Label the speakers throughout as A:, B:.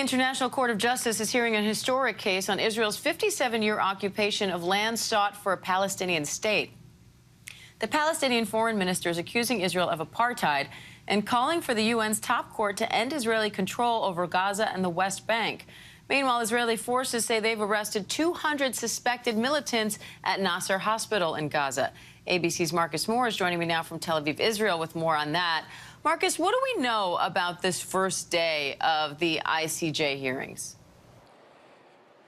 A: International Court of Justice is hearing a historic case on Israel's 57-year occupation of land sought for a Palestinian state. The Palestinian foreign minister is accusing Israel of apartheid and calling for the UN's top court to end Israeli control over Gaza and the West Bank. Meanwhile, Israeli forces say they've arrested 200 suspected militants at Nasser Hospital in Gaza. ABC's Marcus Moore is joining me now from Tel Aviv, Israel, with more on that. Marcus, what do we know about this first day of the ICJ hearings?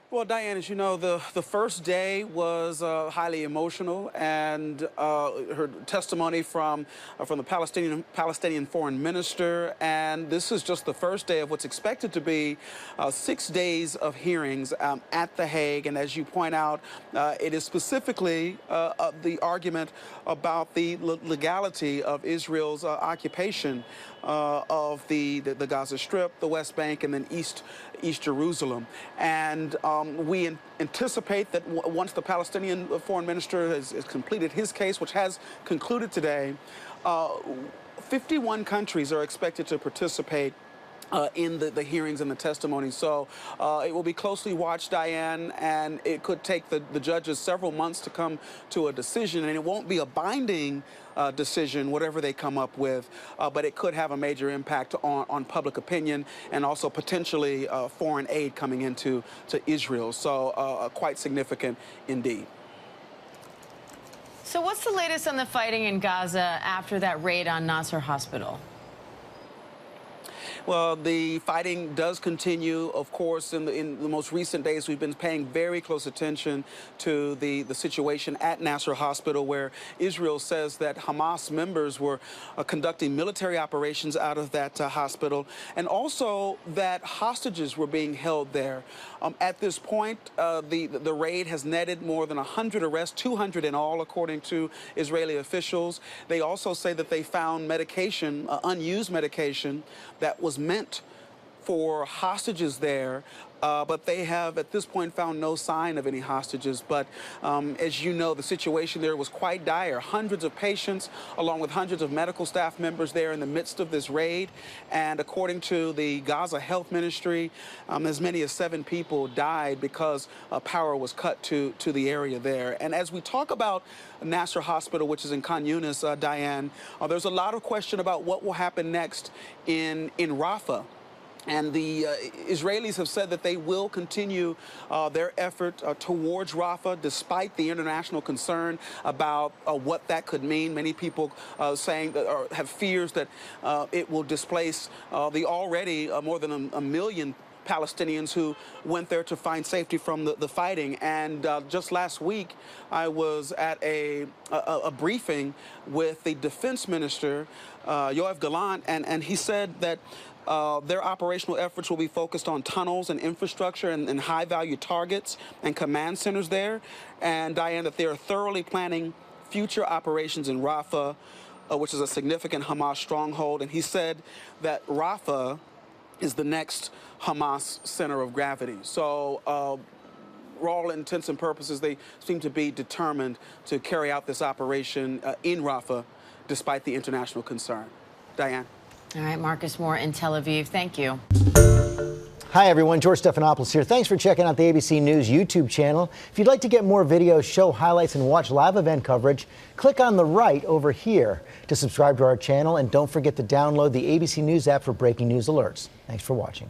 B: Well, Diane, as you know, the first day was highly emotional, and her testimony from the Palestinian foreign minister, and this is just the first day of what's expected to be 6 days of hearings at The Hague. And as you point out, it is specifically the argument about the legality of Israel's occupation of the Gaza Strip, the West Bank, and then East Jerusalem. And we anticipate that once the Palestinian foreign minister has completed his case, which has concluded today, 51 countries are expected to participate in the hearings and the testimony. So it will be closely watched, Diane, and it could take the judges several months to come to a decision, and it won't be a binding decision, whatever they come up with, but it could have a major impact on public opinion and also potentially foreign aid coming into Israel. So quite significant indeed.
A: So what's the latest on the fighting in Gaza after that raid on Nasser Hospital?
B: Well, the fighting does continue. Of course, in the most recent days, we've been paying very close attention to the situation at Nasser Hospital, where Israel says that Hamas members were conducting military operations out of that hospital, and also that hostages were being held there. At this point, the raid has netted more than 100 arrests, 200 in all, according to Israeli officials. They also say that they found medication, unused medication, that was meant for hostages there, but they have at this point found no sign of any hostages. But as you know, the situation there was quite dire. Hundreds of patients, along with hundreds of medical staff members there in the midst of this raid. And according to the Gaza Health Ministry, as many as 7 people died because power was cut to the area there. And as we talk about Nasser Hospital, which is in Khan Yunis, Diane, there's a lot of question about what will happen next in Rafah. And the Israelis have said that they will continue their effort towards Rafah, despite the international concern about what that could mean. Many people saying that, or have fears that it will displace the already more than a million Palestinians who went there to find safety from the fighting. And just last week, I was at a briefing with the defense minister, Yoav Gallant, and he said that their operational efforts will be focused on tunnels and infrastructure and high-value targets and command centers there. And, Diane, that they are thoroughly planning future operations in Rafah, which is a significant Hamas stronghold. And he said that Rafah is the next Hamas center of gravity. So for all intents and purposes, they seem to be determined to carry out this operation in Rafah, despite the international concern. Diane.
A: All right, Marcus Moore in Tel Aviv. Thank you.
C: Hi, everyone. George Stephanopoulos here. Thanks for checking out the ABC News YouTube channel. If you'd like to get more videos, show highlights, and watch live event coverage, click on the right over here to subscribe to our channel. And don't forget to download the ABC News app for breaking news alerts. Thanks for watching.